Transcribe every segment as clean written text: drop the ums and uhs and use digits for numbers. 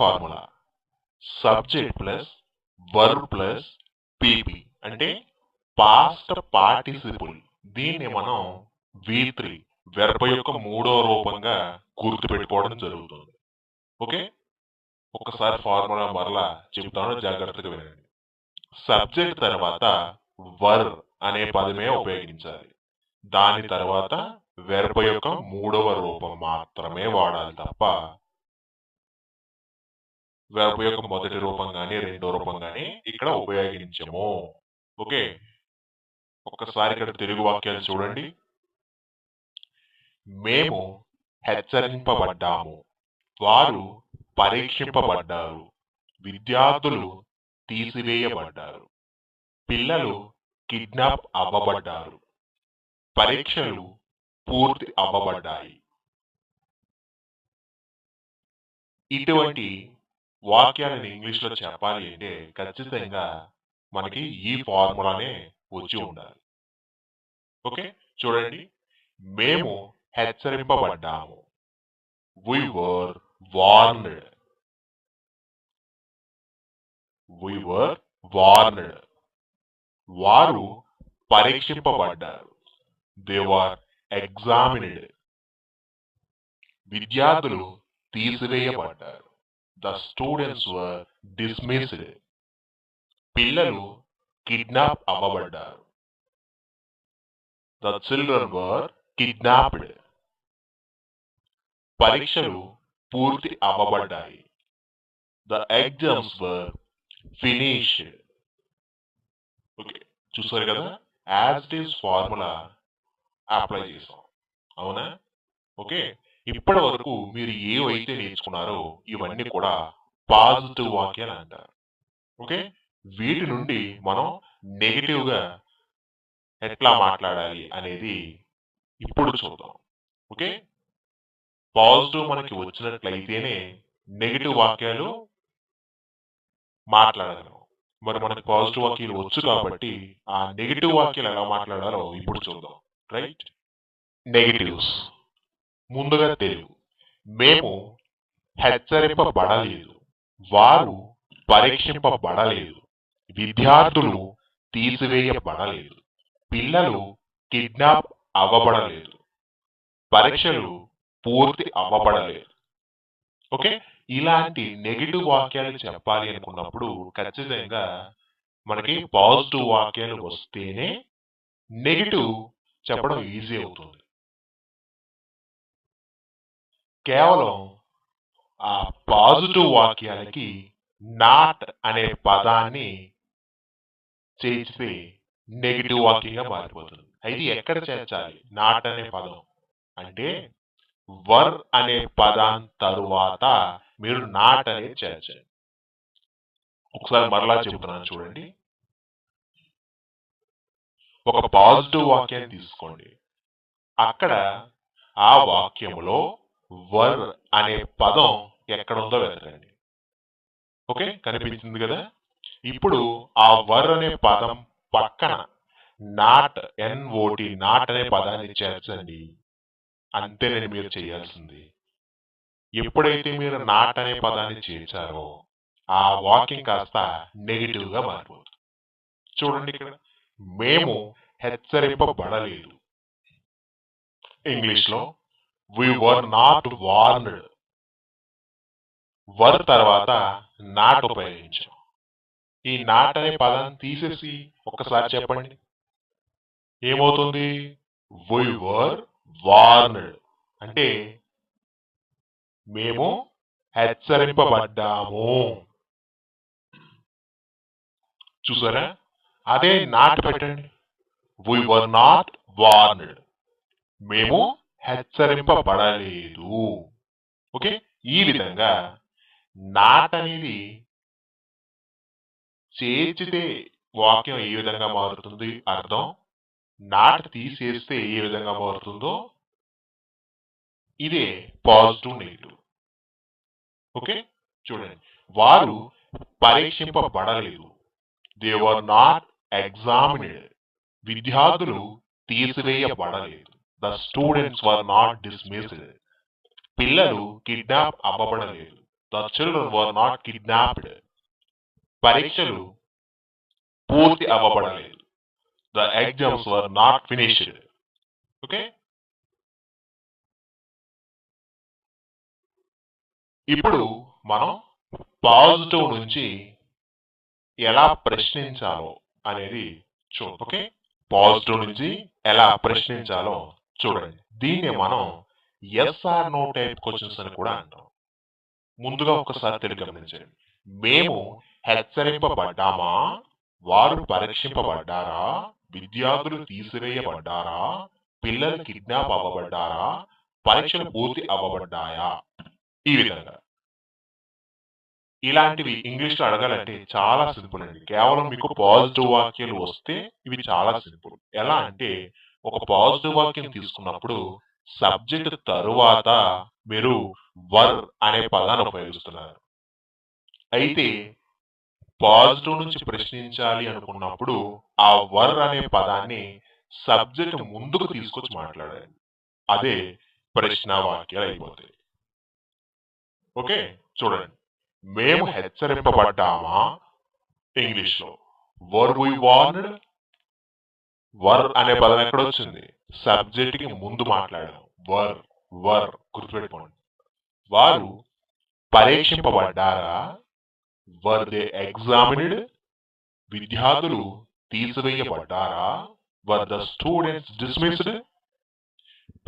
Formula subject plus verb plus PP అంటే past participle. దీన్ని మనం V3 వెర్బ్ యొక్క మూడో రూపంగా గుర్తుపెట్టుకోవడం జరుగుతుంది. ఓకే, ఒకసారి ఫార్ములా మరలా చెప్తాను, జాగ్రత్తగా వినండి. సబ్జెక్ట్ తర్వాత వర్ అనే పదమే ఉపయోగించాలి. దాని తర్వాత వెర్బ్ యొక్క మూడవ రూపం మాత్రమే వాడాలి తప్ప వెర్బ్ యొక్క మొదటి రూపం కానీ రెండో రూపం కానీ ఇక్కడ ఉపయోగించము. ఓకే, ఒక్కసారి ఇక్కడ తెలుగు వాక్యాలు చూడండి. మేము హెచ్చరింపబడ్డాము, వారు పరీక్షింపబడ్డారు, విద్యార్థులు తీసివేయబడ్డారు, పిల్లలు కిడ్నాప్ అవ్వబడ్డారు, పరీక్షలు పూర్తి అవ్వబడ్డాయి. ఇటువంటి వాక్యాలను ఇంగ్లీష్లో చెప్పాలి అంటే ఖచ్చితంగా మనకి ఈ ఫార్ములానే వచ్చి ఉండాలి. ఓకే, చూడండి. మేము హెచ్చరింపబడ్డాము, we were warned. we were warned. వారు పరీక్షింపబడ్డారు, they were examined. విద్యార్థులు తీసివేయబడ్డారు, the students were dismissed. పిల్లలు కిడ్నాప్ అవ్వబడ్డారు, the children were kidnapped. పరీక్షలు పూర్తి అవ్వబడ్డాయి, the exams were finished. Okay, చూసారు కదా, as it is formula apply చేసాం. అవునా? ఓకే, ఇప్పటి వరకు మీరు ఏవైతే నేర్చుకున్నారో ఇవన్నీ కూడా పాజిటివ్ వాక్యాలు అంటారు. ఓకే, వీటి నుండి మనం నెగిటివ్ గా ఎట్లా మాట్లాడాలి అనేది ఇప్పుడు చూద్దాం. ఓకే, పాజిటివ్ మనకి వచ్చినట్లయితేనే నెగిటివ్ వాక్యాలు మాట్లాడగలం. మరి మనకి పాజిటివ్ వాక్యాలు వచ్చు కాబట్టి ఆ నెగిటివ్ వాక్యాలు ఎలా మాట్లాడాలో ఇప్పుడు చూద్దాం. Right, negatives. ముందుగా తెలుగు. మేము హెచ్చరింపబడలేదు, వారు పరీక్షింపబడలేదు, విద్యార్థులు తీసివేయబడలేదు, పిల్లలు కిడ్నాప్ అవ్వబడలేదు, పరీక్షలు పూర్తి అవ్వబడలేదు. ఓకే, ఇలాంటి నెగిటివ్ వాక్యాలు చెప్పాలి అనుకున్నప్పుడు ఖచ్చితంగా మనకి పాజిటివ్ వాక్యాలు వస్తేనే నెగిటివ్ చెప్పడం ఈజీ అవుతుంది. కేవలం ఆ పాజిటివ్ వాక్యాలకి నాట్ అనే పదాన్ని చేస్తే నెగిటివ్ వాక్యంగా మారిపోతుంది. అయితే ఎక్కడ చేర్చాలి నాట్ అనే పదం అంటే వర్ అనే పదం తరువాత మీరు నాట్ అనేది చేర్చండి. ఒకసారి మరలా చెబుతున్నాను చూడండి. ఒక పాజిటివ్ వాక్యాన్ని తీసుకోండి, అక్కడ ఆ వాక్యములో వర్ అనే పదం ఎక్కడ ఉందో వెతకండి. ఓకే, కనిపించింది కదా. ఇప్పుడు ఆ వర్ అనే పదం పక్కన నాట్ NOT నాట్ అనే పదాన్ని చేర్చండి. అంతేనండి మీరు చేయాల్సింది. ఎప్పుడైతే మీరు నాట్ అనే పదాన్ని చేర్చారో ఆ వాక్యం కాస్త నెగిటివ్ గా మారిపోతుంది. చూడండి ఇక్కడ, మేము హెచ్చరింపబడలేదు. ఇంగ్లీష్ లో we were not warned. వర్ తర్వాత నాట్ ఉపయోగించాం. ఈ నాట్ అనే పదాన్ని తీసేసి ఒక్కసారి చెప్పండి, ఏమవుతుంది? we were warned అంటే మేము హెచ్చరింపబడ్డాము. చూసారా? అదే నాట్ పెట్టండి, we were not warned, మేము హెచ్చరింపబడలేదు. ఓకే, ఈ విధంగా నాట్ అనేది చేర్చితే వాక్యం ఏ విధంగా మారుతుంది అర్థం, నాట్ తీసేస్తే ఏ విధంగా మారుతుందో ఇదే పాజిటివ్ నెగిటివ్. ఓకే, చూడండి. వారు పరీక్షింపబడలేదు, దే వర్ నాట్ ఎగ్జామినెడ్. విద్యార్థులు తీసివేయబడలేదు, the students were not dismissed. పిల్లలు కిడ్నాప్ అవ్వబడలేదు, the children were not kidnapped. పరీక్షలు పూర్తి అవ్వబడలేదు. The exams were not finished. Okay, ఇప్పుడు మనం పాజిటివ్ నుంచి ఎలా ప్రశ్నించాలో అనేది చూడండి. ఓకే, పాజిటివ్ నుంచి ఎలా ప్రశ్నించాలో చూడండి. దీన్ని మనం ఎస్ఆర్ నో టైప్ క్వశ్చన్స్ అని కూడా అంటాం. ముందుగా ఒకసారి తెలుగు గమనించండి. మేము హెచ్చరింపబడ్డామా? వారు పరీక్షింపబడ్డారా? విద్యార్థులు తీసివేయబడ్డారా? పిల్లలు కిడ్నాప్ అవ్వబడ్డారా? పరీక్షలు పూర్తి అవ్వబడ్డాయా? ఈ విధంగా ఇలాంటివి ఇంగ్లీష్ లో అడగాలంటే చాలా సింపుల్ అండి. కేవలం మీకు పాజిటివ్ వాక్యాలు వస్తే ఇవి చాలా సింపుల్. ఎలా అంటే ఒక పాజిటివ్ వాక్యం తీసుకున్నప్పుడు సబ్జెక్ట్ తరువాత మీరు వర్ అనే పదాన్ని ఉపయోగిస్తున్నారు. అయితే పాజిటివ్ నుంచి ప్రశ్నించాలి అనుకున్నప్పుడు ఆ వర్ అనే పదాన్ని సబ్జెక్ట్ ముందుకు తీసుకొచ్చి మాట్లాడాలి. అదే ప్రశ్న వాక్యాలు అయిపోతాయి. ఓకే, చూడండి. మేము హెచ్చరింపబడ్డామా? ఇంగ్లీష్ లో వర్ వి వార్న్డ్. వర్ అనే పదం ఎక్కడ వచ్చింది? సబ్జెక్ట్ కి ముందు మాట్లాడాం. వర్ వర్ గుర్తుపెట్టుకోండి. వారు పరీక్షింపబడ్డారా? వర్ దే ఎగ్జామిన్డ్. విద్యార్థులు తీసివేయబడ్డారా? Were the students dismissed.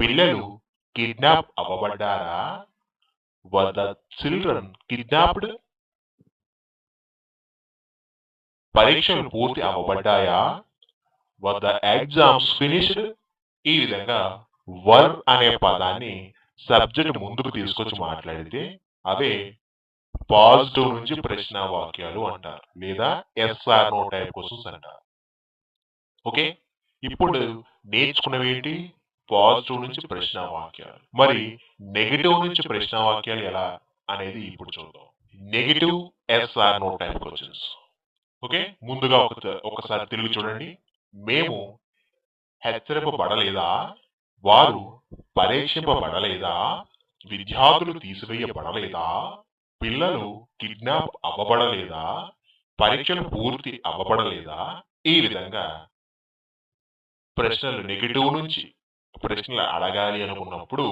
పిల్లలు కిడ్నాప్ అవ్వబడ్డారా? Were the children kidnapped. పరీక్షలు పూర్తి అవ్వబడ్డాయా? Were the exams finished. ఈ విధంగా వర్ అనే పదాన్ని సబ్జెక్ట్ ముందుకు తీసుకొచ్చి మాట్లాడితే అవే పాజిటివ్ నుంచి ప్రశ్న వాక్యాలు అంటారు, లేదా ఎస్ఆర్ నో టైప్ క్వశ్చన్స్ అంటారు. ఓకే, ఇప్పుడు నేర్చుకున్నవి ఏంటి? పాజిటివ్ నుంచి ప్రశ్న వాక్యాలు. మరి నెగిటివ్ నుంచి ప్రశ్న వాక్యాలు ఎలా అనేది ఇప్పుడు చూద్దాం. Negative yes or no type questions. Okay, ముందుగా ఒకసారి తెలుగు చూడండి. మేము హెచ్చరింపబడలేదా? వారు పరీక్షింపబడలేదా? విద్యార్థులు తీసివేయబడలేదా? పిల్లలు కిడ్నాప్ అవ్వబడలేదా? పరీక్షలు పూర్తి అవ్వబడలేదా? ఈ విధంగా ప్రశ్నలు నెగిటివ్ నుంచి ప్రశ్నలు అడగాలి అనుకున్నప్పుడు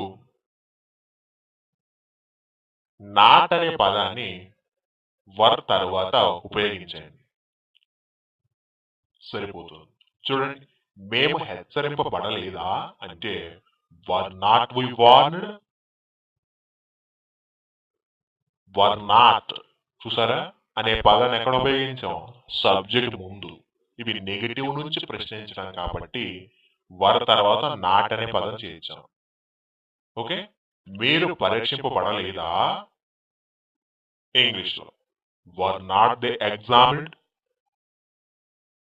నాట్ అనే పదాన్ని వర్ తర్వాత ఉపయోగించండి, సరిపోతుంది. చూడండి, మేము హెచ్చరింపబడలేదా అంటే were not we warned. Were not, చూసారా, అనే పదాన్ని ఎక్కడ ఉపయోగించాం? సబ్జెక్ట్ ముందు. ఇవి నెగిటివ్ నుంచి ప్రశ్నించడం కాబట్టి వర్ తర్వాత నాట్ అనే పదం చేయించాం. ఓకే, మీరు పరీక్షింపబడలేదా? ఇంగ్లీష్ లో వర్ నాట్ దే ఎగ్జామిన్డ్.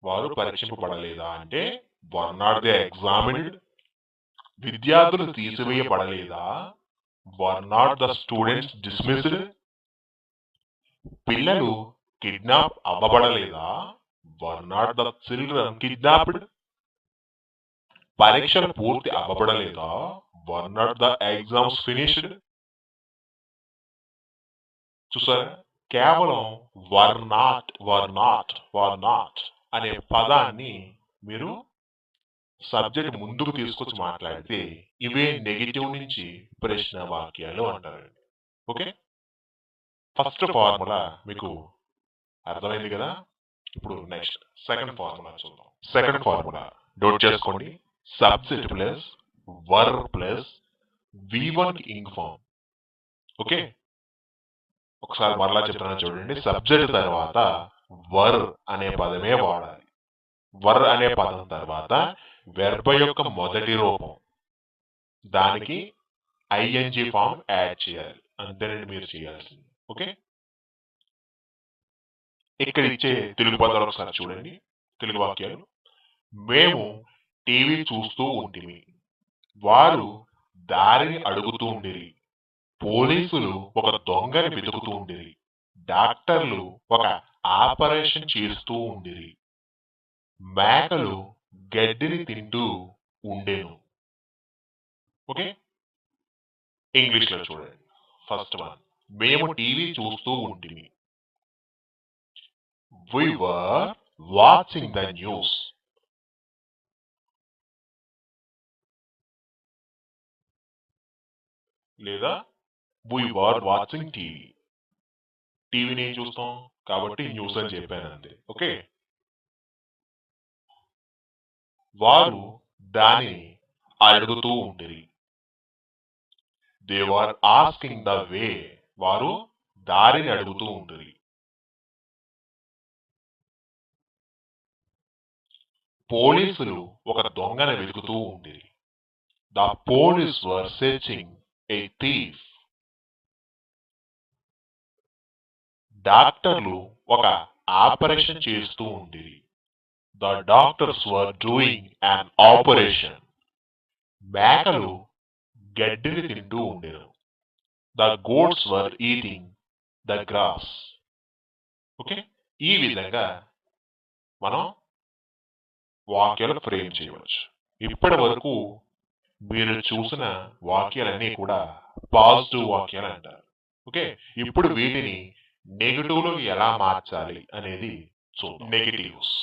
వారు పరీక్షింపబడలేదా అంటే వర్ నాట్ దే ఎగ్జామిన్డ్. విద్యార్థులు తీసివేయబడలేదా? Were not the students dismissed. పిల్లలు కిడ్నాప్ అవ్వబడలేదా? Were not the children kidnapped. పరీక్షలు పూర్తి అవ్వబడలేదా? Were not the exams finished. చూసారా, కేవలం were not were not were not అనే పదాన్ని మీరు సబ్జెక్ట్ ముందుకు తీసుకొచ్చి మాట్లాడితే ఇవే నెగిటివ్ నుంచి ప్రశ్న వాక్యాలు అంటారు. ఓకే, ఫస్ట్ ఫార్ములా మీకు అర్థమైంది కదా. ఇప్పుడు నెక్స్ట్ సెకండ్ ఫార్ములా చూద్దాం. సెకండ్ ఫార్ములా నోట్ చేసుకోండి. Subject plus were plus V1 ing form. Okay, ఒకసారి మరలా చెప్తున్నా చూడండి. సబ్జెక్ట్ తర్వాత వర్ అనే పదమే వాడాలి. వర్ అనే పదం తర్వాత వెర్బ్ యొక్క మొదటి రూపం, దానికి ఐఎన్జి ఫామ్ యాడ్ చేయాలి. అంతేనండి మీరు చేయాల్సింది. ఓకే, ఇక్కడ ఇచ్చే తెలుగు పదాలు ఒకసారి చూడండి. తెలుగు వాక్యాలు: మేము టీవీ చూస్తూ ఉంటిమి. వారు దారిని అడుగుతూ ఉండిరి. పోలీసులు ఒక దొంగని వెతుకుతూ ఉండిరి. డాక్టర్లు ఒక ఆపరేషన్ చేస్తూ ఉండిరి. మేకలు గడ్డిని తింటూ ఉండేను. ఓకే, ఇంగ్లీష్ లో చూడండి. ఫస్ట్ వన్, మేము టీవీ చూస్తూ ఉంటిమి. We were watching the news. లేదా we were watching TV. టీవీని ఏం చూస్తాం కాబట్టి న్యూస్ అని చెప్పాను అంతే. ఓకే, వారు దానిని అడుగుతూ ఉండిరి. They were asking the way. వారు దారిని అడుగుతూ ఉండిరి. పోలీసులు ఒక దొంగను వెతుకుతూ ఉండిరి. The police were searching a thief. డాక్టర్లు ఒక ఆపరేషన్ చేస్తూ ఉండిరి. The doctors were doing an operation. మేకలు గడ్డిని తింటూ ఉండేరు. The goats were eating the grass. Okay, ఈ విధంగా మనం వాక్యాలు ఫ్రేమ్ చేయవచ్చు. ఇప్పటి వరకు మీరు చూసిన వాక్యాలన్నీ కూడా పాజిటివ్ వాక్యాలు అంటారు. ఓకే, ఇప్పుడు వీటిని నెగటివ్ లో ఎలా మార్చాలి అనేది చూద్దాం. నెగటివ్స్.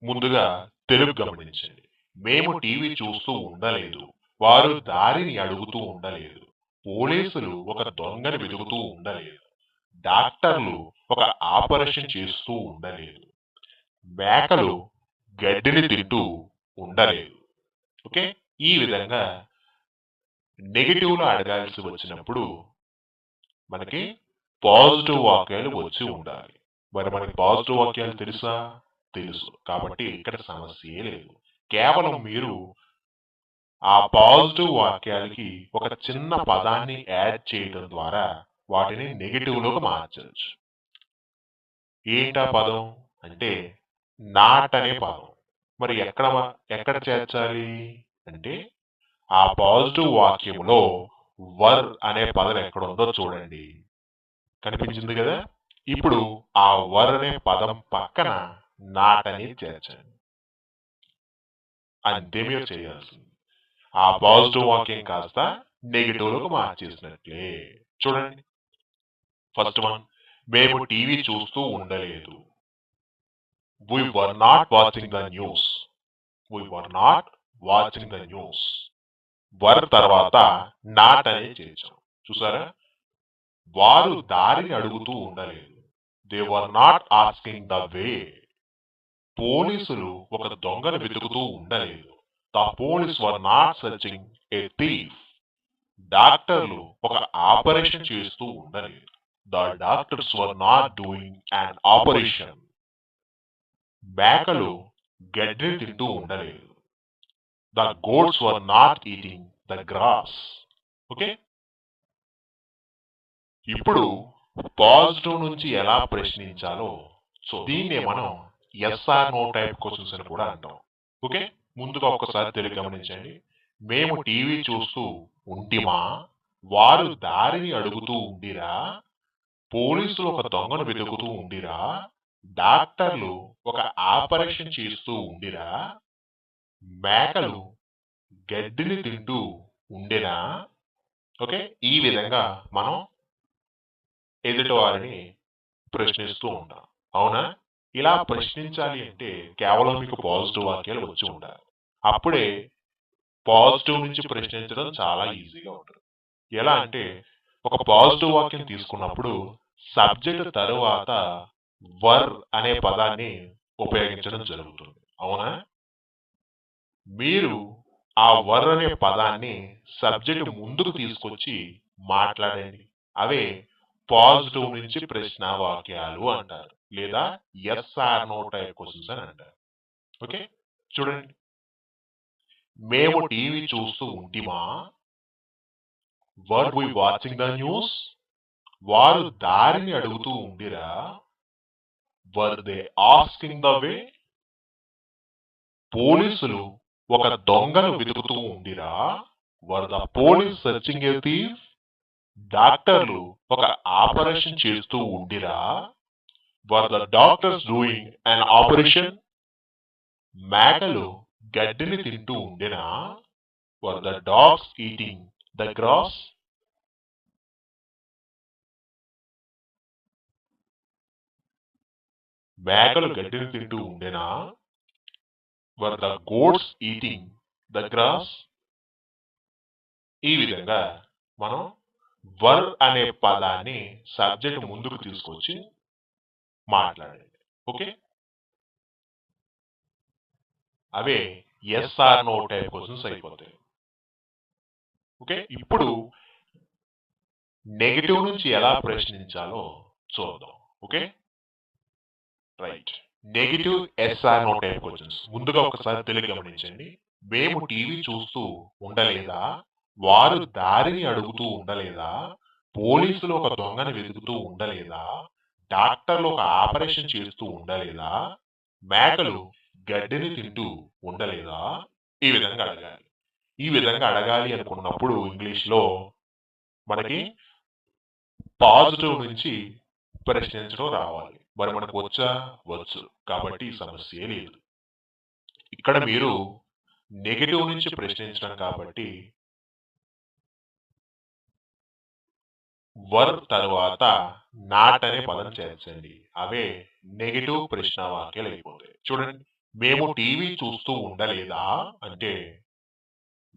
ముందుగా తెలుగు గమనించండి. మేము టీవీ చూస్తూ ఉండలేదు. వారు దారిని అడుగుతూ ఉండలేదు. పోలీసులు ఒక దొంగని వెతుకుతూ ఉండలేదు. డాక్టర్లు ఒక ఆపరేషన్ చేస్తూ ఉండలేదు. మేకలు గడ్డిని తింటూ ఉండలేదు. ఓకే, ఈ విధంగా నెగటివ్ లో అడగాల్సి వచ్చినప్పుడు మనకి పాజిటివ్ వాక్యాలు వచ్చి ఉండాలి. మరి మనకి పాజిటివ్ వాక్యాలు తెలుసు కాబట్టి ఇక్కడ సమస్యే లేదు. కేవలం మీరు ఆ పాజిటివ్ వాక్యాలకి ఒక చిన్న పదాన్ని యాడ్ చేయడం ద్వారా వాటిని నెగటివ్ లోకి మార్చవచ్చు. ఏంటా పదం అంటే నాట్ అనే పదం. మరి ఎక్కడ చేర్చాలి అంటే ఆ పాజిటివ్ వాక్యంలో వర్ అనే పదం ఎక్కడ ఉందో చూడండి. కనిపించింది కదా. ఇప్పుడు ఆ వర్ అనే పదం పక్కన నాట్ అని చేర్చండి. అంతే మీరు చేయాల్సింది. ఆ పాజిటివ్ వాక్యం కాస్త నెగిటివ్ లోకి మార్చేసినట్లే. చూడండి, ఫస్ట్ వన్, మేము టీవీ చూస్తూ ఉండలేదు. We were not watching the news. We were not watching the news. వర్ తర్వాత నాట్ అనే చేర్చాం. చూసారా, వారు దారిని అడుగుతూ ఉండలేదు. They were not asking the way. పోలీసులు ఒక దొంగను వెతుకుతూ ఉండలేదు. The police were not searching a thief. డాక్టర్లు ఒక ఆపరేషన్ చేస్తూ ఉండలేదు. The doctors were not doing an operation. మేకలు గడ్డిని తింటూ ఉండలేదు. The goats were not eating the grass. Okay, ఇప్పుడు పాజిటివ్ నుంచి ఎలా ప్రశ్నించాలో దీన్నే మనం ఎస్ఆర్ నో టైప్ క్వశ్చన్స్ అని కూడా అంటాం. ఓకే, ముందుగా ఒక్కసారి తెలుగు గమనించండి. మేము టీవీ చూస్తూ ఉంటిమా? వారు దారిని అడుగుతూ ఉండిరా? పోలీసులు ఒక దొంగను వెతుకుతూ ఉండిరా? డాక్టర్లు ఒక ఆపరేషన్ చేస్తూ ఉండిరా? మేకలు గడ్డిని తింటూ ఉండేనా? ఓకే, ఈ విధంగా మనం ఎదుటి వారిని ప్రశ్నిస్తూ ఉంటాం. అవునా? ఇలా ప్రశ్నించాలి అంటే కేవలం మీకు పాజిటివ్ వాక్యాలు వచ్చి ఉండాలి. అప్పుడే పాజిటివ్ నుంచి ప్రశ్నించడం చాలా ఈజీగా ఉంటుంది. ఎలా అంటే ఒక పాజిటివ్ వాక్యం తీసుకున్నప్పుడు సబ్జెక్ట్ తరువాత వర్ అనే పదాన్ని ఉపయోగించడం జరుగుతుంది. అవునా? మీరు ఆ వర్ అనే పదాన్ని సబ్జెక్ట్ ముందుకు తీసుకొచ్చి మాట్లాడండి. అవే పాజిటివ్ నుంచి ప్రశ్న వాక్యాలు అంటారు, లేదా yes or no type questions అని అంటారు. ఓకే, చూడండి. మేము టీవీ చూస్తూ ఉంటిమా? Were we watching the news? వారు దారిని అడుగుతూ ఉండిరా? Were they asking the way? పోలీసులు ఒక దొంగను వెతుకుతూ ఉండిరా? Were the police searching a thief? డాక్టర్లు ఒక ఆపరేషన్ చేస్తూ ఉండిరా? Were the doctors doing an operation? మేకలు గడ్డిని తింటూ ఉండినా? Were the dogs eating the grass? మేకలు గడ్డిని తింటూ ఉండేనా? Were the goats eating the grass? ఈ విధంగా మనం వర్ అనే పదాన్ని సబ్జెక్ట్ ముందుకు తీసుకొచ్చి మాట్లాడండి. ఓకే, అవే yes or no type questions అయిపోతాయి. ఓకే, ఇప్పుడు నెగటివ్ నుంచి ఎలా ప్రశ్నించాలో చూద్దాం. Okay, right. Negative yes or no type questions. ముందుగా ఒకసారి తెలుగు గమనించండి. మేము టీవీ చూస్తూ ఉండలేదా? వారు దారిని అడుగుతూ ఉండలేదా? పోలీసులు ఒక దొంగని వెతుకుతూ ఉండలేదా? డాక్టర్లు ఒక ఆపరేషన్ చేస్తూ ఉండలేదా? మేకలు గడ్డిని తింటూ ఉండలేదా? ఈ విధంగా అడగాలి. ఈ విధంగా అడగాలి అనుకున్నప్పుడు ఇంగ్లీష్లో మనకి పాజిటివ్ నుంచి ప్రశ్నించడం రావాలి. మరి మనకు వచ్చా? వచ్చు. కాబట్టి సమస్య లేదు. ఇక్కడ మీరు నెగటివ్ నుంచి ప్రశ్నించడం కాబట్టి వర్ తర్వాత నాట్ అనే పదం చేర్చండి. అవే నెగటివ్ ప్రశ్న వాక్యాలు అయిపోతాయి. చూడండి, మేము టీవీ చూస్తూ ఉండలేదా అంటే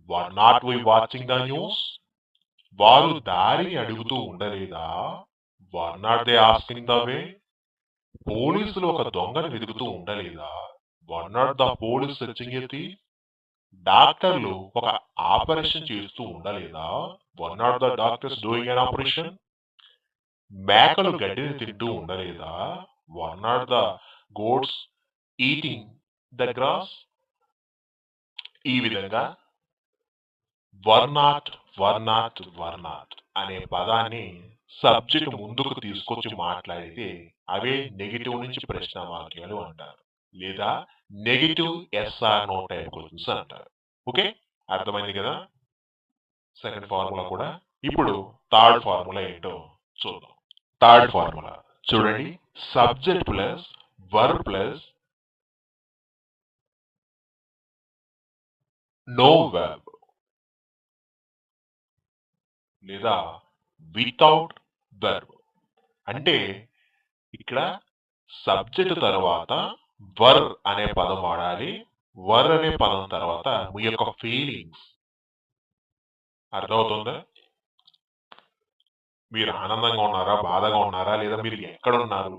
were not we watching the news? వారు దారిని అడుగుతూ ఉండలేదా? Were not they asking the way? పోలీసులు ఒక దొంగను వెతుకుతూ ఉండలేదా? Were not the police searching a thief? డాక్టర్లు ఒక ఆపరేషన్ చేస్తూ ఉండలేదా? Were not the doctors doing an operation? మేకలు గడ్డిని తింటూ ఉండలేదా? Were not the goats eating the grass? ఈ విధంగా వర్ నాట్ అనే పదాన్ని సబ్జెక్ట్ ముందుకు తీసుకొచ్చి మాట్లాడితే అవే నెగిటివ్ నుంచి ప్రశ్న వాక్యాలు అంటారు, లేదా negative yes or no type questions అంటారు. ఓకే, అర్థమైంది కదా సెకండ్ ఫార్ములా కూడా. ఇప్పుడు థర్డ్ ఫార్ములా ఏంటో చూద్దాం. థర్డ్ ఫార్ములా చూడండి, subject plus verb plus no verb లేదా వితౌట్ వర్బ్. అంటే ఇక్కడ సబ్జెక్ట్ తర్వాత వర్ అనే పదం వాడాలి. వర్ అనే పదం తర్వాత మీ యొక్క ఫీలింగ్స్. అర్థమవుతుందా? మీరు ఆనందంగా ఉన్నారా, బాధగా ఉన్నారా, లేదా మీరు ఎక్కడున్నారు,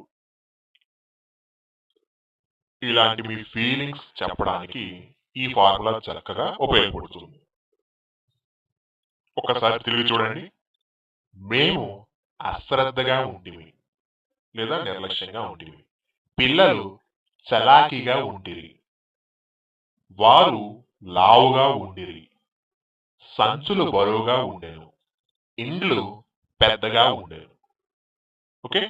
ఇలాంటి మీ ఫీలింగ్స్ చెప్పడానికి ఈ ఫార్ములా చక్కగా ఉపయోగపడుతుంది. ఒకసారి తిరిగి చూడండి. మేము అశ్రద్ధగా ఉంటిమి లేదా నిర్లక్ష్యంగా ఉంటిమి. పిల్లలు చలాకీగా ఉంటిరి. వారు లావుగా ఉండిరి. సంచులు బరువుగా ఉండేను. ఇండ్లు పెద్దగా ఉండేను. ఓకే,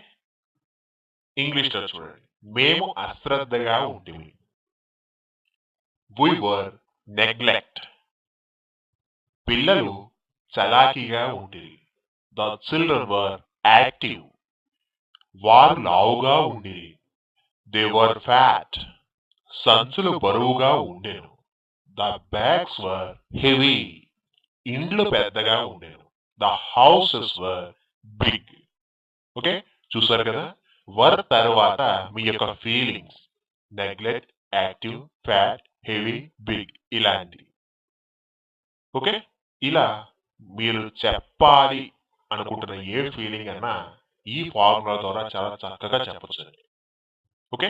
ఇంగ్లీష్ లో చూడండి. మేము అశ్రద్ధగా ఉంటిమి. We were neglect. పిల్లలు చలాకీగా ఉండిరి. The children were active. వారు లావుగా ఉండిరి. They were fat. సంచులు బరువుగా ఉండేను. The bags were heavy. ఇండ్లు పెద్దగా ఉండేను. The houses were big. Okay, చూసారు కదా, వర్ తర్వాత మీ యొక్క feelings neglect, active, fat, heavy, big ఇలాంటి. ఓకే, ఇలా మీరు చెప్పాలి అనుకుంటున్న ఏ ఫీలింగ్ అన్నా ఈ ఫార్ములా ద్వారా చాలా చక్కగా చెప్పచ్చు. ఓకే,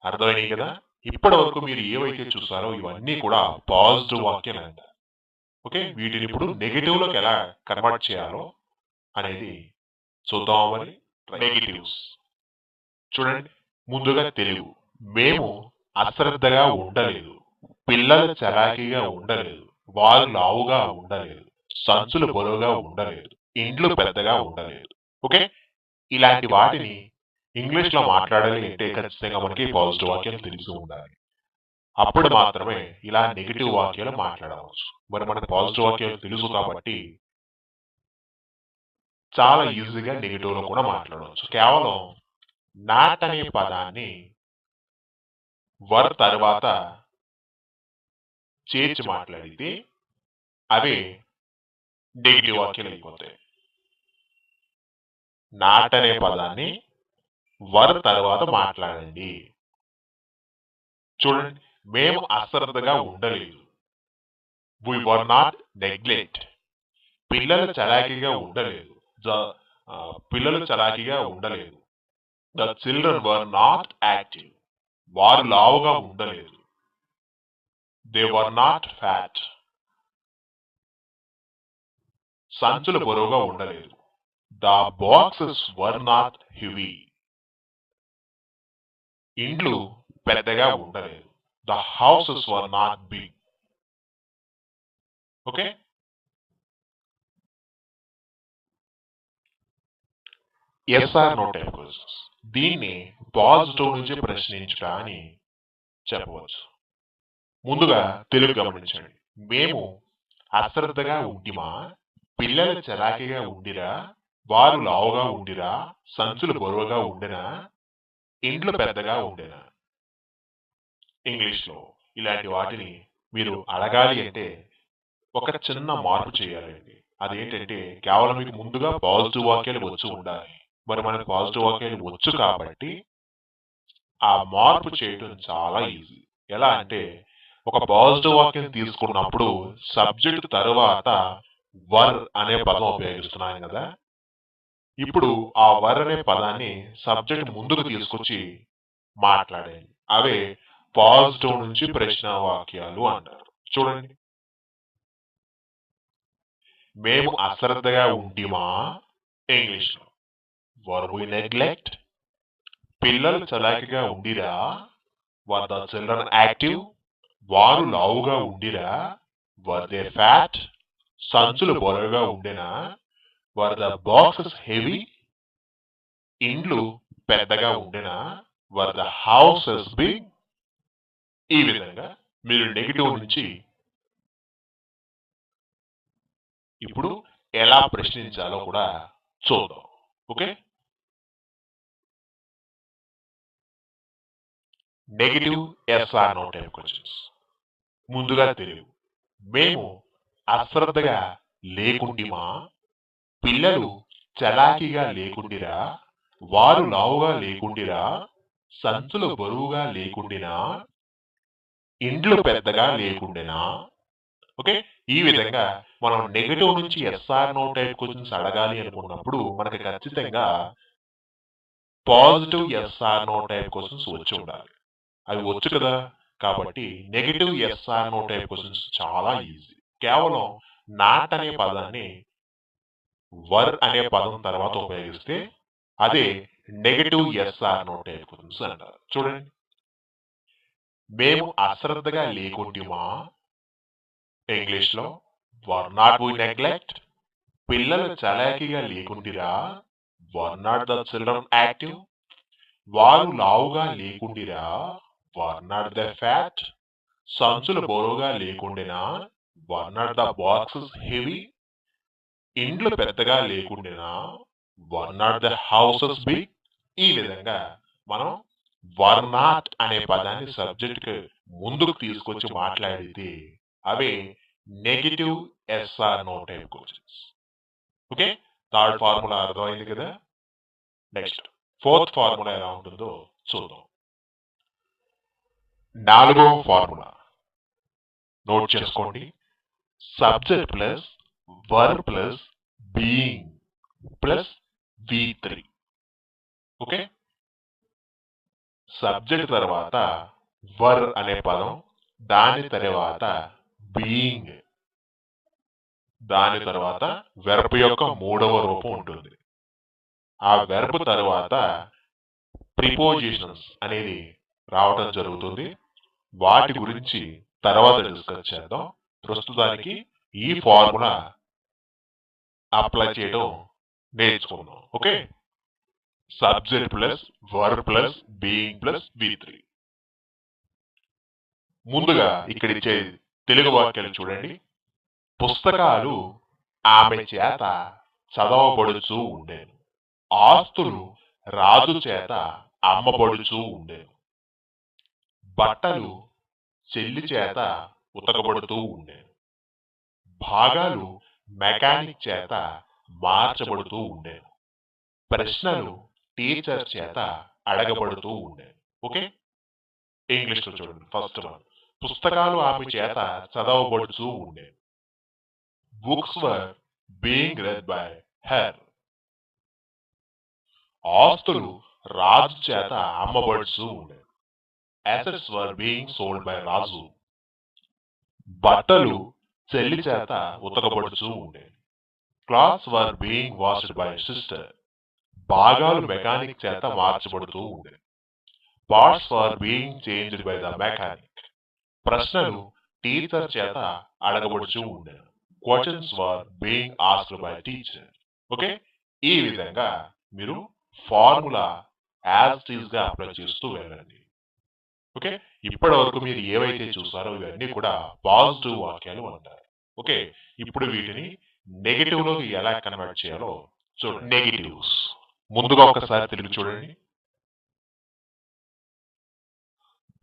అర్థమైనాయి కదా. ఇప్పటి వరకు మీరు ఏవైతే చూసారో ఇవన్నీ కూడా పాజిటివ్ వాక్యాలు అంటారు. ఓకే, వీటిని ఇప్పుడు నెగిటివ్ లోకి ఎలా కన్వర్ట్ చేయాలో అనేది చూద్దాం. మరి నెగిటివ్స్ చూడండి. ముందుగా తెలుగు. మేము అశ్రద్ధగా ఉండలేదు. పిల్లలు చలాకీగా ఉండలేదు. వారు లావుగా ఉండలేదు. సంచులు బరువుగా ఉండలేదు. ఇండ్లు పెద్దగా ఉండలేదు. ఓకే, ఇలాంటి వాటిని ఇంగ్లీష్ లో మాట్లాడాలి అంటే ఖచ్చితంగా మనకి పాజిటివ్ వాక్యాలు తెలిసి ఉండాలి. అప్పుడు మాత్రమే ఇలా నెగిటివ్ వాక్యాలు మాట్లాడవచ్చు. మరి మనకి పాజిటివ్ వాక్యాలు తెలుసు కాబట్టి చాలా ఈజీగా నెగిటివ్ లో కూడా మాట్లాడవచ్చు. కేవలం నాట్ అనే పదాన్ని వర్ తర్వాత చేర్చి మాట్లాడితే అవే నెగిటివ్ వాక్యాలు అయిపోతాయి. నాట్ అనే పదాన్ని వర్ తర్వాత మాట్లాడండి. చూడండి, మేము అశ్రద్ధగా ఉండలేదు. We were not neglect. పిల్లలు చలాకీగా ఉండలేదు. పిల్లలు చలాకీగా ఉండలేదు. The children were not active. వారు లావుగా ఉండలేదు. They were not fat. సంచులు బరువుగా ఉండలేదు. The boxes were not heavy. ఇండ్లు పెద్దగా ఉండలేదు. The houses were not big. Okay, yes or no type questions. దీన్ని పాజిటివ్ నుంచి ప్రశ్నించుట అని చెప్పవచ్చు. ముందుగా తెలుగు గమనించండి. మేము అశ్రద్ధగా ఉంటిమా? పిల్లలు చలాకీగా ఉండిరా? వారు లావుగా ఉండిరా? సంచులు బరువుగా ఉండినా? ఇండ్లు పెద్దగా ఉండేనా? ఇంగ్లీష్లో ఇలాంటి వాటిని మీరు అడగాలి అంటే ఒక చిన్న మార్పు చేయాలండి. అదేంటంటే కేవలం మీకు ముందుగా పాజిటివ్ వాక్యాలు వచ్చి ఉండాలి. మరి మనకు పాజిటివ్ వాక్యాలు వచ్చు కాబట్టి ఆ మార్పు చేయడం చాలా ఈజీ. ఎలా అంటే ఒక పాజిటివ్ వాక్యం తీసుకున్నప్పుడు సబ్జెక్ట్ తరువాత వర్ అనే పదం ఉపయోగిస్తున్నాను కదా. ఇప్పుడు ఆ వర్ అనే పదాన్ని సబ్జెక్ట్ ముందుకు తీసుకొచ్చి మాట్లాడండి. అవే పాజిటివ్ నుంచి ప్రశ్న వాక్యాలు అంటారు. చూడండి, మేము అశ్రద్ధగా ఉంటిమా? ఇంగ్లీష్లో వర్ వి నెగ్లెక్ట్. పిల్లలు చలాకీగా ఉండిరా? Were the children active. వారు లావుగా ఉండిరా? Were they fat. సంచులు బరువుగా ఉండేనా? Were the boxes heavy. ఇండ్లు పెద్దగా ఉండేనా? Were the houses big. ఈ విధంగా మీరు నెగిటివ్ నుంచి ఇప్పుడు ఎలా ప్రశ్నించాలో కూడా చూద్దాం. Okay, negative yes or no type questions. ముందుగా తెలుగు. మేము అశ్రద్ధగా లేకుండిమా? పిల్లలు చలాకీగా లేకుండిరా? వారు లావుగా లేకుండిరా? సంచులు బరువుగా లేకుండినా? ఇండ్లు పెద్దగా లేకుండెనా? ఓకే, ఈ విధంగా మనం నెగటివ్ నుంచి ఎస్ఆర్ నో టైప్ క్వశ్చన్స్ అడగాలి అనుకున్నప్పుడు మనకి ఖచ్చితంగా positive yes or no type questions వచ్చి ఉండాలి. అవి వచ్చు కదా. కాబట్టి negative yes or no type questions చాలా ఈజీ. కేవలం నాట్ అనే పదాన్ని వర్ అనే పదం తర్వాత ఉపయోగిస్తే అదే negative yes or no type questions అంటారు. చూడండి, మేము అశ్రద్ధగా లేకుంటిమా? ఇంగ్లీష్లో వర్ నాట్ వి నెగ్లెక్ట్. పిల్లలు చలాకీగా లేకుండిరా? Were not the children active. వారు లావుగా లేకుండిరా? Were not the fat. సంచులు బరువుగా లేకుండినా? Were not the boxes heavy. ఇండ్లు పెద్దగా లేకుండినా? Were not the houses big. ఈ విధంగా మనం వర్ నాట్ అనే పదాన్ని సబ్జెక్ట్ ముందుకు తీసుకొచ్చి మాట్లాడితే అవే negative yes or no type questions. Okay, third formula అర్థమైంది కదా. నెక్స్ట్ ఫోర్త్ ఫార్ములా ఎలా ఉంటుందో చూద్దాం. నాలుగవ ఫార్ములా నోట్ చేసుకోండి. Subject plus were plus being plus V3. Okay, subject తర్వాత వర్ అనే పదం, దాని తర్వాత బీయింగ్, దాని తర్వాత వెర్బ్ యొక్క మూడవ రూపం ఉంటుంది. ఆ వెర్బ్ తర్వాత ప్రిపోజిషన్స్ అనేది రావడం జరుగుతుంది. వాటి గురించి తర్వాత డిస్కస్ చేద్దాం. ప్రస్తుతానికి ఈ ఫార్ములా అప్లై చేయడం నేర్చుకుందాం. Okay, subject plus were plus being plus V3. ముందుగా ఇక్కడ ఇచ్చే తెలుగు వాక్యాలు చూడండి. పుస్తకాలు ఆమె చేత చదవబడుచూ ఉండేను. ఆస్తులు రాజు చేత అమ్మబడుచూ ఉండేను. బట్టలు చెల్లి చేత ఉతకబడుతూ ఉండేను. భాగాలు మెకానిక్ చేత మార్చబడుతూ ఉండేను. ప్రశ్నలు టీచర్ చేత అడగబడుతూ ఉండేది. ఓకే, ఇంగ్లీష్లో చూడండి. ఫస్ట్ వన్, పుస్తకాలు ఆమె చేత చదవబడుతూ ఉండేవి. Books were being read by her. ఆస్తులు రాజు చేత అమ్మబడుతూ ఉండేవి. Assets were being sold by Raju. బట్టలు చెల్లి చేత ఉతకబడుతూ ఉండేవి. Clothes were being washed by sister. భాగాలు మెకానిక్ చేత మార్చబడుతూ ఉండేవి. Parts were being changed by the mechanic. ప్రశ్నలు టీచర్ చేత అడగబడుతూ ఉండేవి. Questions were being asked by teacher. Okay, ఈ విధంగా మీరు ఫార్ములా యాజ్ ఇట్ ఈజ్ గా అప్లై చేస్తూ వెళ్ళండి. ఓకే, ఇప్పటి వరకు మీరు ఏవైతే చూసారో ఇవన్నీ కూడా పాజిటివ్ వాక్యాలు అంటారు. ఓకే, ఇప్పుడు వీటిని నెగటివ్ లోకి ఎలా కన్వర్ట్ చేయాలో చూడండి. నెగటివ్స్ ముందుగా ఒకసారి తెలుగు చూడండి.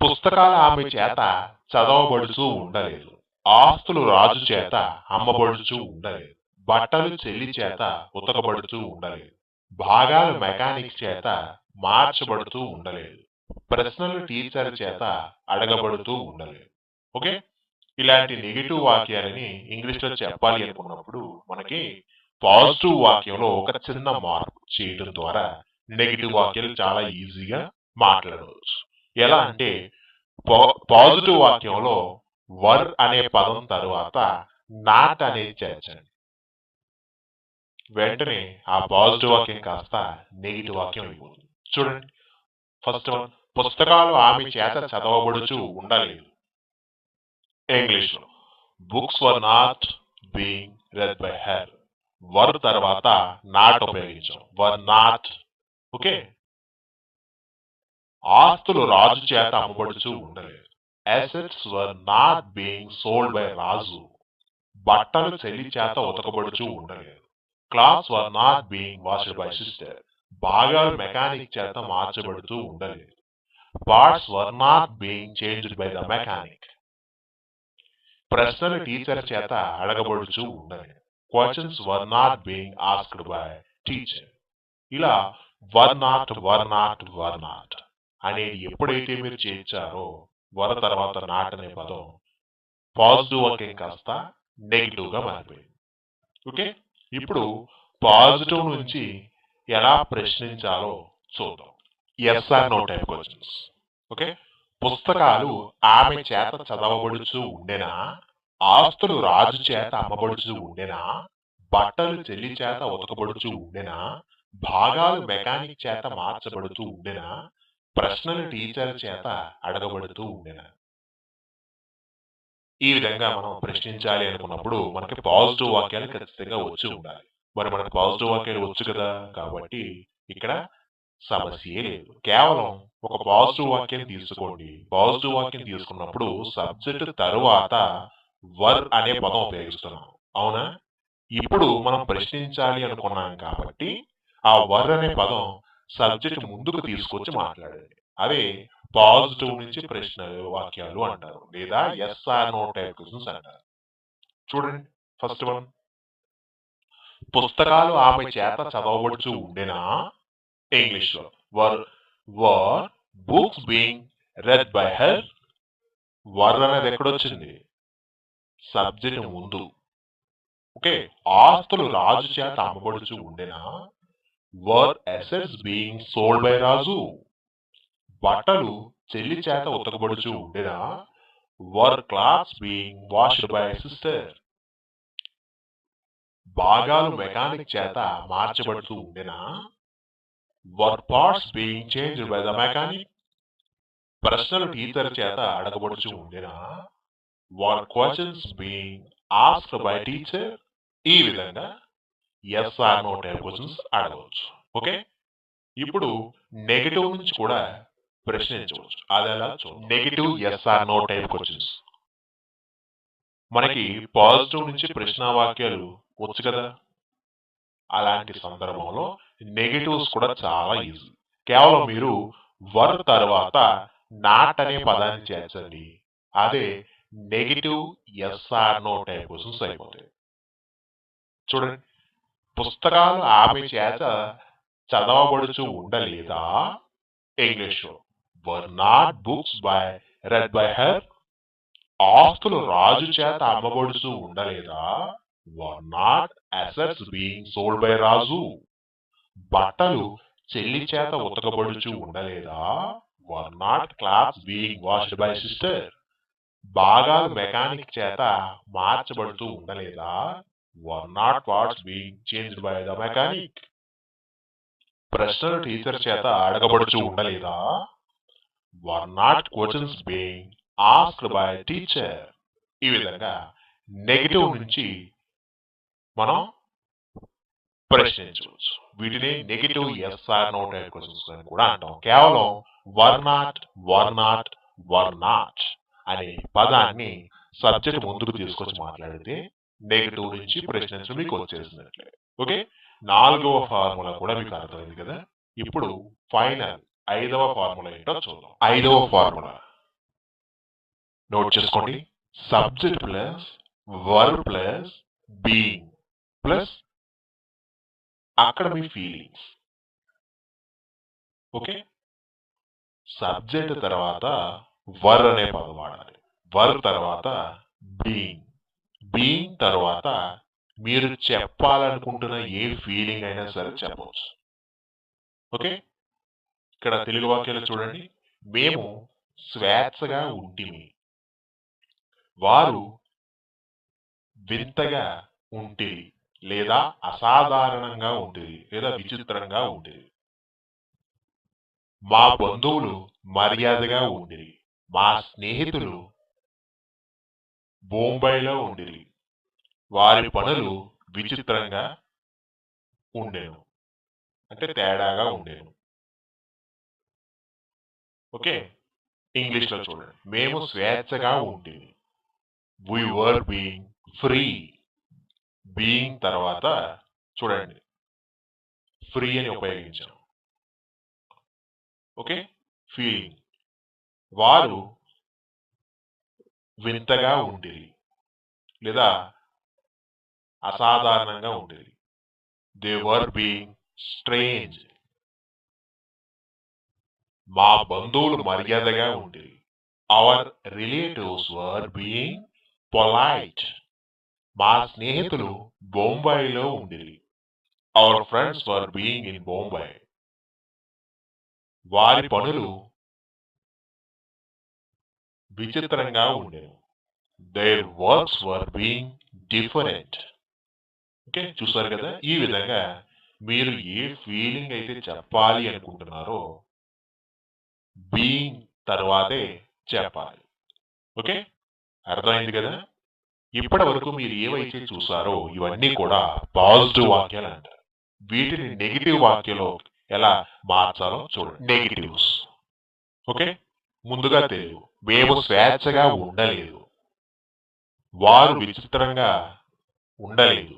పుస్తకాలు ఆమె చేత చదవబడుతూ ఉండలేదు. ఆస్తులు రాజు చేత అమ్మబడుతూ ఉండలేదు. బట్టలు చెల్లి చేత ఉతకబడుతూ ఉండలేదు. భాగాలు మెకానిక్ చేత మార్చబడుతూ ఉండలేదు. ప్రశ్నలు టీచర్ చేత అడగబడుతూ ఉండలేదు. ఓకే, ఇలాంటి నెగిటివ్ వాక్యాలని ఇంగ్లీష్లో చెప్పాలి అనుకున్నప్పుడు మనకి పాజిటివ్ వాక్యంలో ఒక చిన్న మార్పు చేయడం ద్వారా నెగిటివ్ వాక్యాలు చాలా ఈజీగా మాట్లాడవచ్చు. ఎలా అంటే పాజిటివ్ వాక్యంలో వర్ అనే పదం తరువాత నాట్ అనేది చేర్చండి. వెంటనే ఆ పాజిటివ్ వాక్యం కాస్త నెగిటివ్ వాక్యం అయిపోతుంది. చూడండి, ఫస్ట్ వన్, పుస్తకాలు ఆమె చేత చదవబడుచు ఉండలేదు. ఇంగ్లీష్ లో books were not being read by her. Were తర్వాత నాట్ ఉపయోగించాం, వర్ నాట్. ఓకే, ఆస్తులు రాజు చేత అమ్మబడుచు ఉండలేదు. Assets were not being sold by Raju. బట్టలు చెల్లి చేత ఉతకబడుచు ఉండలేదు. Clothes were not being washed by sister. భాగాలు మెకానిక్ చేత మార్చబడుతూ ఉండలేదు. Parts were not being changed by the mechanic. ప్రశ్నలు టీచర్ చేత అడగబడుచు ఉండలేదు. Questions were not being asked by teacher. ఇలా were not were not were not అనేది ఎప్పుడైతే మీరు చేర్చారో వర్ తర్వాత నాట్ అనే పదం పాజిటివ్ వాక్యం కాస్త నెగిటివ్ గా మారిపోయింది. ఓకే, ఇప్పుడు పాజిటివ్ నుంచి ఎలా ప్రశ్నించాలో చూద్దాం. Yes or no type questions. Okay, పుస్తకాలు ఆమె చేత చదవబడుచు ఉండెనా? ఆస్తులు రాజు చేత అమ్మబడుచు ఉండెనా? బట్టలు చెల్లి చేత ఉతకబడుచు ఉండెనా? భాగాలు మెకానిక్ చేత మార్చబడుతూ ఉండెనా? ప్రశ్నలు టీచర్ చేత అడగబడుతూ ఉండెనా? ఈ విధంగా మనం ప్రశ్నించాలి అనుకున్నప్పుడు మనకి పాజిటివ్ వాక్యాలు ఖచ్చితంగా వచ్చి ఉండాలి. మరి మనకు పాజిటివ్ వాక్యాలు వచ్చు కదా, కాబట్టి ఇక్కడ సమస్యే లేదు. కేవలం ఒక పాజిటివ్ వాక్యం తీసుకోండి. పాజిటివ్ వాక్యం తీసుకున్నప్పుడు సబ్జెక్ట్ తరువాత వర్ అనే పదం ఉపయోగిస్తున్నాం, అవునా? ఇప్పుడు మనం ప్రశ్నించాలి అనుకున్నాం కాబట్టి ఆ వర్ అనే పదం సబ్జెక్ట్ ముందుకు తీసుకొచ్చి మాట్లాడండి. అదే పాజిటివ్ నుంచి ప్రశ్న వాక్యాలు అంటారు, లేదా yes or no type questions అంటారు. చూడండి, ఫస్ట్ వన్, పుస్తకాలు ఆమె చేత చదవబడుచు ఉండేనా? ఇంగ్లీష్ లో were books being read by her. Were అనేది ఎక్కడొచ్చింది? సబ్జెక్ట్ ముందు. ఓకే, ఆస్తులు రాజు చేత అమ్మబడుచు ఉండేనా? Were assets being sold by Raju. బట్టలు చెల్లి చేత ఉతకబడుచు ఉండేనా? Were clothes being washed by sister. భాగాలు మెకానిక్ చేత మార్చబడుతూ ఉండేనా? Were parts being changed by the mechanic. ప్రశ్నలు టీచర్ చేత అడగబడుచు ఉండేనా? Were questions being asked by teacher. ఈ విధంగా yes or no type questions అడగవచ్చు. ఓకే, ఇప్పుడు నెగటివ్ నుంచి కూడా ప్రశ్నించవచ్చు. అదెలా చూడండి. Negative yes or no type questions. మనకి పాజిటివ్ నుంచి ప్రశ్న వాక్యాలు వచ్చు కదా, అలాంటి సందర్భంలో నెగటివ్స్ కూడా చాలా ఈజీ. కేవలం మీరు వర్ తర్వాత నాట్ అనే పదాన్ని చేర్చండి. అదే negative yes or no type questions అయిపోతాయి. చూడండి, పుస్తకాలు ఆమె చేత చదవబడుచు ఉండలేదా? English were not books read by her? ఆస్తులు రాజు చేత అమ్మబడుచు ఉండలేదా? were not assets being sold by రాజు? బట్టలు చెల్లి చేత ఉతకబడుచు ఉండలేదా? were not clothes being washed by sister? భాగాలు మెకానిక్ చేత మార్చబడుతూ ఉండలేదా? were not parts being changed by the mechanic? ప్రశ్నలు టీచర్ చేత అడగబడుచు ఉండలేదా? were not questions being asked by teacher? ఈ విధంగా నెగటివ్ నుంచి మనం ప్రశ్నించవచ్చు. వీటిని negative yes or no type questions అని కూడా అంటాం. కేవలం వర్ నాట్ అనే పదాన్ని సబ్జెక్ట్ ముందుకు తీసుకొచ్చి మాట్లాడితే నెగటివ్ నుంచి ప్రశ్నించడం మీకు వచ్చేసినట్లే. ఓకే, 4వ ఫార్ములా కూడా మీకు అర్థమైంది కదా. ఇప్పుడు ఫైనల్ 5వ ఫార్ములా ఏంటో చూద్దాం. 5వ ఫార్ములా నోట్ చేసుకోండి. Subject plus verb plus being plus అక్కడ మీ ఫీలింగ్స్. ఓకే, సబ్జెక్ట్ తర్వాత వర్ అనే పదం వాడాలి. వర్ తర్వాత బీయింగ్ తర్వాత మీరు చెప్పాలనుకుంటున్న ఏ ఫీలింగ్ అయినా సరే చెప్పవచ్చు. ఓకే, ఇక్కడ తెలుగు వాక్యాలు చూడండి. మేము స్వేచ్ఛగా ఉంటిమి, వారు వింతగా ఉంటిరి లేదా అసాధారణంగా ఉంటిరి లేదా విచిత్రంగా ఉంటిరి. మా బంధువులు మర్యాదగా ఉండిరి, మా స్నేహితులు బొంబాయిలో ఉండిరి, వారి పనులు విచిత్రంగా ఉండేను అంటే తేడాగా ఉండేను. ఓకే, ఇంగ్లీష్లో చూడండి. మేము స్వేచ్ఛగా ఉండేది, we were being free. Being తర్వాత చూడండి ఫ్రీ అని ఉపయోగించాం. ఓకే, ఫీలింగ్ వారు వింతగా ఉండేది లేదా అసాధారణంగా ఉండేది. They were being strange. మా బంధువులు మర్యాదగా ఉండేది. Hour relatives were being polite. మా స్నేహితులు బొంబాయిలో ఉండేది. Our friends were being in Bombay. వారి పనులు విచిత్రంగా ఉండేవి. There works were being different. Okay, చూసారు కదా. ఈ విధంగా మీరు ఏ ఫీలింగ్ అయితే చెప్పాలి అనుకుంటున్నారో బీయింగ్ తర్వాతే చెప్పాలి. ఓకే, అర్థమైంది కదా. ఇప్పటి వరకు మీరు ఏవైతే చూసారో ఇవన్నీ కూడా పాజిటివ్ వాక్యాలు అంటారు. వీటిని నెగిటివ్ వాక్యంలో ఎలా మార్చాలో చూడండి. నెగిటివ్స్. ఓకే, ముందుగా తెలుగు. మేము స్వేచ్ఛగా ఉండలేదు, వారు విచిత్రంగా ఉండలేదు,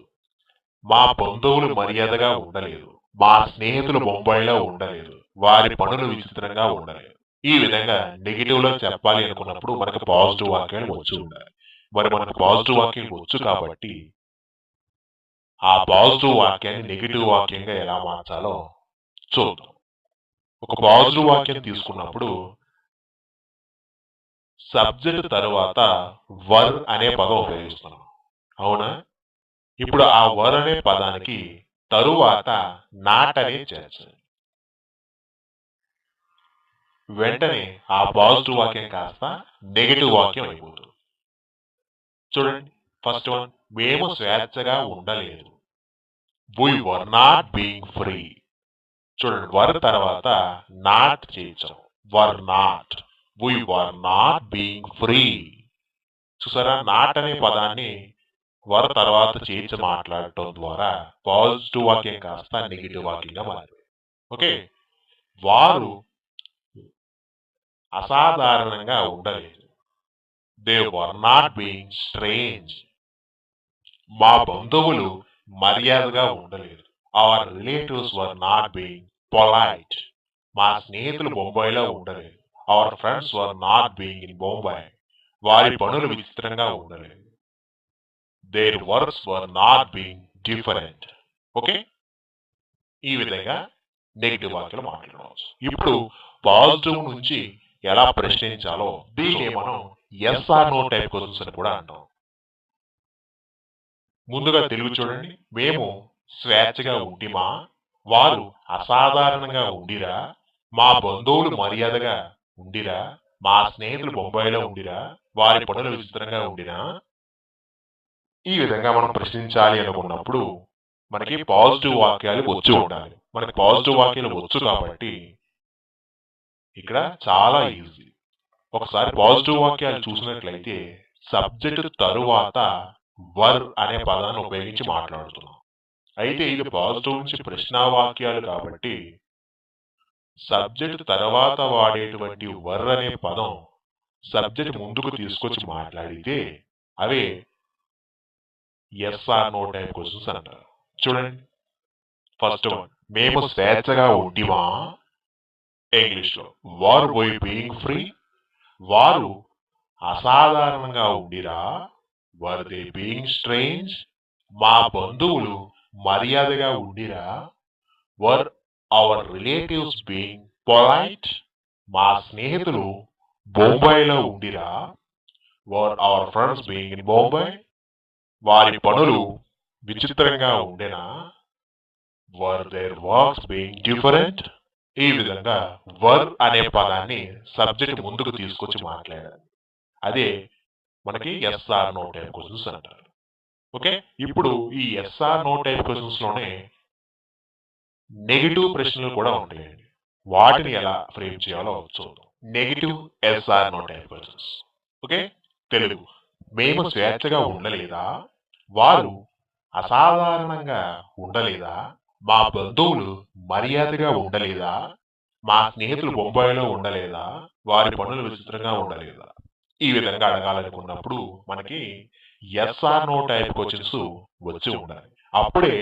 మా బంధువులు మర్యాదగా ఉండలేదు, మా స్నేహితులు బొంబాయిలో ఉండలేదు, వారి పనులు విచిత్రంగా ఉండలేదు. ఈ విధంగా నెగిటివ్ లో చెప్పాలి అనుకున్నప్పుడు మనకు పాజిటివ్ వాక్యాలు వచ్చి ఉండాలి. మరి మనకు పాజిటివ్ వాక్యాలు వచ్చు కాబట్టి ఆ పాజిటివ్ వాక్యాన్ని నెగిటివ్ వాక్యంగా ఎలా మార్చాలో చూద్దాం. ఒక పాజిటివ్ వాక్యం తీసుకున్నప్పుడు సబ్జెక్ట్ తరువాత వర్ అనే పదం ఉపయోగిస్తున్నాం, అవునా? ఇప్పుడు ఆ వర్ అనే పదానికి తరువాత నాట్ అనే చేర్చాలి. వెంటనే ఆ పాజిటివ్ వాక్యం కాస్త నెగిటివ్ వాక్యం అయిపోతుంది. చూడండి, ఫస్ట్ వన్, మేము స్వేచ్ఛగా ఉండలేదు, we were not being free. చూడండి, వర్ తర్వాత నాట్ చేయించాం, were not, we were not being free. చూసారా, నాట్ అనే పదాన్ని వర్ తర్వాత చేయించి మాట్లాడటం ద్వారా పాజిటివ్ వాక్యం కాస్త నెగిటివ్ వాక్యంగా మారింది. ఓకే, వారు అసాధారణంగా ఉండలేదు, they were not being strange. మా బంధువులు మర్యాదగా ఉండలేదు, hour relatives were not being polite. మా స్నేహితులు బొంబాయిలో ఉండలేదు, our friends were not being in Bombay. వారి పనులు విచిత్రంగా ఉండలేదు, there works were not being different. Okay, ఈ విధంగా నెగిటివ్ వాక్యాలు మాట్లాడవచ్చు. ఇప్పుడు పాజిటివ్ నుంచి ఎలా ప్రశ్నించాలో దీన్ని మనం yes or no type questions అని కూడా అంటాం. ముందుగా తెలుగు చూడండి. మేము స్వేచ్ఛగా ఉంటిమా, వారు అసాధారణంగా ఉండిరా, మా బంధువులు మర్యాదగా ఉండిరా, మా స్నేహితులు బొంబాయిలో ఉండిరా, వారి పనులు విచిత్రంగా ఉండినా. ఈ విధంగా మనం ప్రశ్నించాలి అనుకున్నప్పుడు మనకి పాజిటివ్ వాక్యాలు వచ్చి ఉండాలి. మనకి పాజిటివ్ వాక్యాలు వచ్చు కాబట్టి ఇక్కడ చాలా ఈజీ. ఒకసారి పాజిటివ్ వాక్యాలు చూసినట్లయితే సబ్జెక్టు తరువాత వర్ అనే పదాన్ని ఉపయోగించి మాట్లాడుతున్నాం. అయితే ఇది పాజిటివ్ నుంచి ప్రశ్న వాక్యాలు కాబట్టి సబ్జెక్టు తర్వాత వాడేటువంటి వర్ అనే పదం సబ్జెక్ట్ ముందుకు తీసుకొచ్చి మాట్లాడితే అవే yes or no type questions అంటారు. చూడండి, ఫస్ట్ వన్, మేము స్వేచ్ఛగా ఉండిమా. ఇంగ్లీష్ లో వర్ వై బీయింగ్ ఫ్రీ, వారు అసాధారణంగా ఉండిరా, వర్ దే బీయింగ్ స్ట్రేంజ్, మా బంధువులు మర్యాదగా ఉండిరా, were our relatives being polite, మా స్నేహితులు బొంబాయిలో ఉండిరా, were our friends being in Bombay, వారి పనులు విచిత్రంగా ఉండేనా, were their works being different. ఈ విధంగా వర్ అనే పదాన్ని సబ్జెక్ట్ ముందుకు తీసుకొచ్చి మాట్లాడాలి. అదే మనకి ఎస్ఆర్ నో టైప్ క్వశ్చన్స్ అంటారు. ఓకే, ఇప్పుడు ఈ ఎస్ఆర్ నో టైప్ క్వశ్చన్స్ లోనే నెగిటివ్ ప్రశ్నలు కూడా ఉంటాయండి. వాటిని ఎలా ఫ్రేమ్ చేయాలో చూద్దాం. Negative yes or no type questions. Okay, Telugu, మేము స్వేచ్ఛగా ఉండలేదా, వారు అసాధారణంగా ఉండలేదా, మా బంధువులు మర్యాదగా ఉండలేదా, మా స్నేహితులు బొంబాయిలో ఉండలేదా, వారి పనులు విచిత్రంగా ఉండలేదా. ఈ విధంగా అడగాలనుకున్నప్పుడు మనకి ఎస్ఆర్ నో టైప్ క్వశ్చన్స్ వచ్చి ఉండాలి. అప్పుడే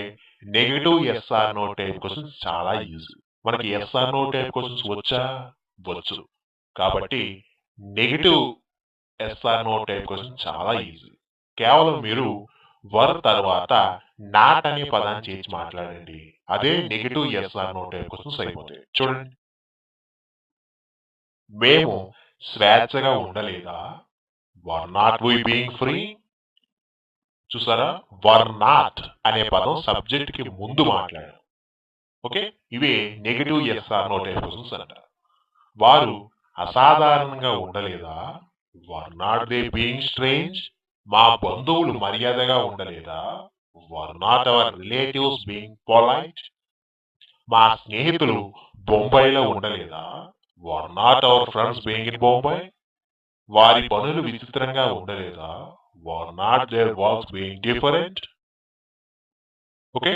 negative yes or no type questions చాలా ఈజీ. మనకి ఎస్ఆర్ నో టైప్ క్వశ్చన్స్ వచ్చు కాబట్టి negative yes or no type questions చాలా ఈజీ. కేవలం మీరు వర్ తర్వాత నాట్ అనే పదాన్ని చేర్చి మాట్లాడండి, అదే negative yes or no type questions అయిపోతాయి. చూడండి, మేము స్వేచ్ఛగా ఉండలేదా, were not we being free. చూసారా, వర్ నాట్ అనే పదం సబ్జెక్ట్ కి ముందు మాట్లాడారు. ఓకే, ఇవే negative yes or no type questions అంటారు. వారు అసాధారణంగా ఉండలేదా, were not they being strange, మా బంధువులు మర్యాదగా ఉండలేదా, were not our relatives being polite, మా స్నేహితులు బొంబాయిలో ఉండలేదా, were not our friends being in Bombay, వారి పనులు విచిత్రంగా ఉండలేదా, were not their works being different. Okay,